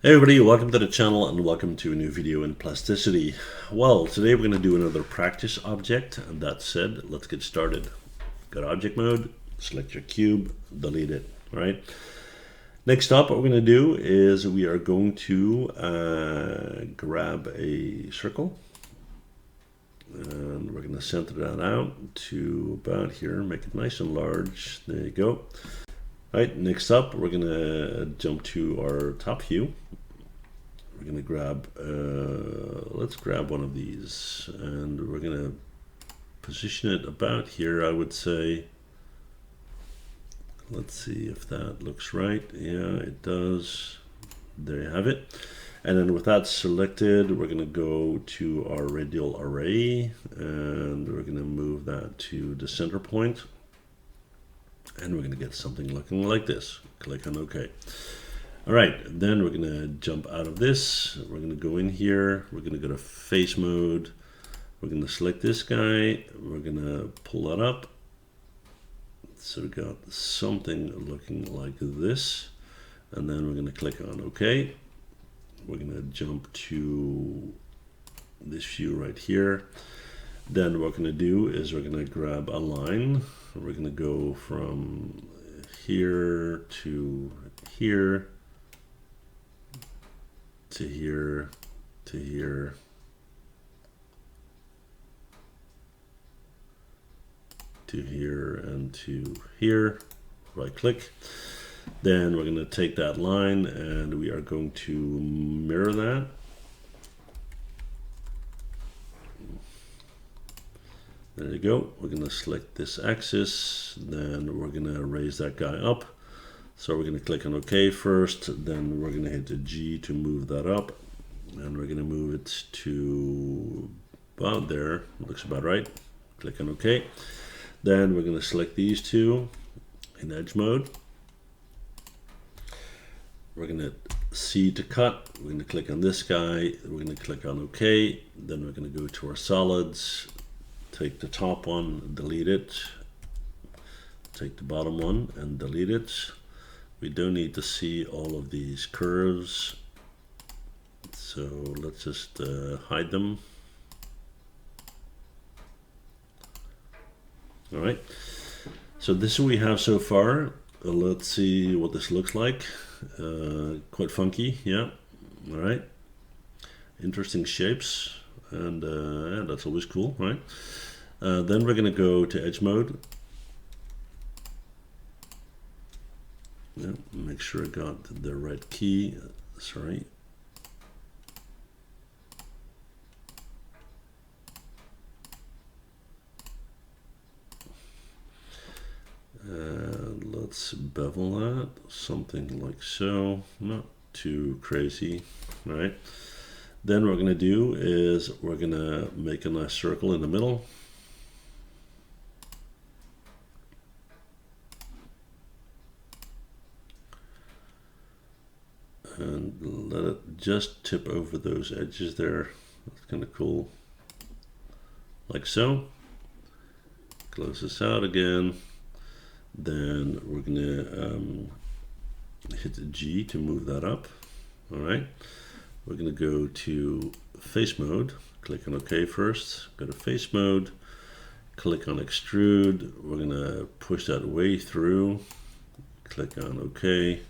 Hey everybody, welcome to the channel and welcome to a new video in Plasticity. Well, today we're going to do another practice object, and that said, let's get started. Go to object mode, select your cube, delete it, all right? Next up, what we're going to do is we are going to grab a circle, and we're going to center that out to about here, make it nice and large, there you go. All right, next up, we're going to jump to our top view. We're going to grab, let's grab one of these, and we're going to position it about here, I would say. Let's see if that looks right. Yeah, it does. There you have it. And then with that selected, we're going to go to our radial array, and we're going to move that to the center point. And we're going to get something looking like this. Click on OK. All right, then we're going to jump out of this. We're going to go in here. We're going to go to face mode. We're going to select this guy. We're going to pull that up. So we got something looking like this. And then we're going to click on OK. We're going to jump to this view right here. Then what we're going to do is we're going to grab a line. We're going to go from here to here to here to here to here and to here. Right click. Then we're going to take that line and we are going to mirror that. There you go. We're going to select this axis, then we're going to raise that guy up. So we're going to click on OK first, then we're going to hit the G to move that up, and we're going to move it to about there. Looks about right. Click on OK. Then we're going to select these two in edge mode. We're going to C to cut. We're going to click on this guy. We're going to click on OK. Then we're going to go to our solids. Take the top one, delete it. Take the bottom one and delete it. We don't need to see all of these curves. So let's just hide them. All right. So this is what we have so far. Let's see what this looks like. Quite funky, yeah. All right. Interesting shapes. And yeah, that's always cool, right? Then we're going to go to edge mode. Yeah, make sure I got the right key. Sorry. And let's bevel that, something like so. Not too crazy, right? Then what we're going to do is we're going to make a nice circle in the middle. And let it just tip over those edges there. That's kind of cool. Like so. Close this out again. Then we're going to hit the G to move that up. All right. We're going to go to face mode. Click on OK first. Go to face mode. Click on extrude. We're going to push that way through. Click on OK.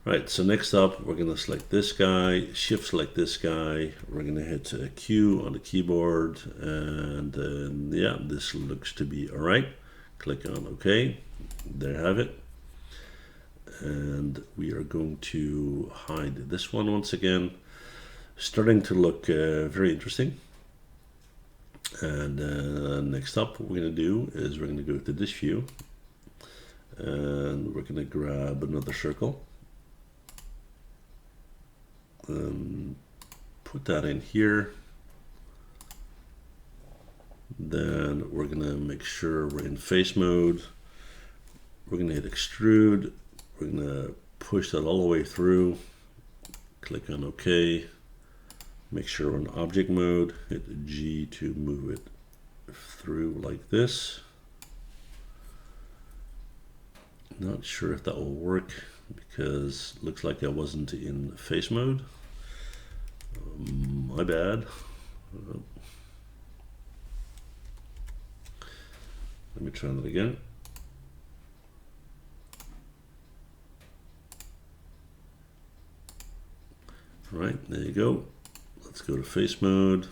Right, so next up, we're going to select this guy, shift select this guy. We're going to hit Q on the keyboard, and yeah, this looks to be all right. Click on OK. There you have it. And we are going to hide this one once again. Starting to look very interesting. And next up, what we're going to do is we're going to go to this view, and we're going to grab another circle. Put that in here. Then we're going to make sure we're in face mode. We're going to hit extrude. We're going to push that all the way through. Click on OK. Make sure we're in object mode. Hit G to move it through like this. Not sure if that will work. because it looks like I wasn't in face mode. My bad. Let me try that again. All right, there you go. Let's go to face mode.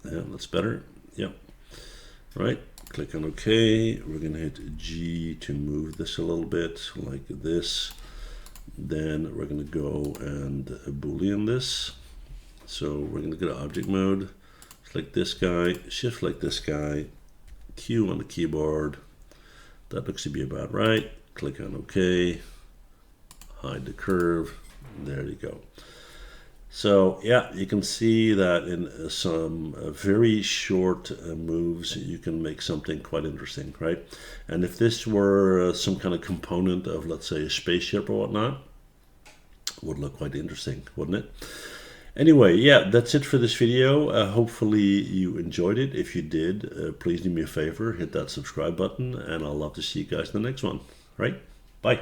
Yeah, that's better. Yep. Right, click on OK. We're going to hit G to move this a little bit like this. Then we're going to go and boolean this. So we're going to go to object mode, select this guy, shift like this guy, Q on the keyboard. That looks to be about right. Click on OK, hide the curve. There you go. So yeah, you can see that in some very short moves, you can make something quite interesting, right? And if this were some kind of component of, let's say, a spaceship or whatnot, would look quite interesting, wouldn't it? Anyway, yeah, that's it for this video. Hopefully you enjoyed it. If you did, please do me a favor, hit that subscribe button, and I'll love to see you guys in the next one, right? Bye.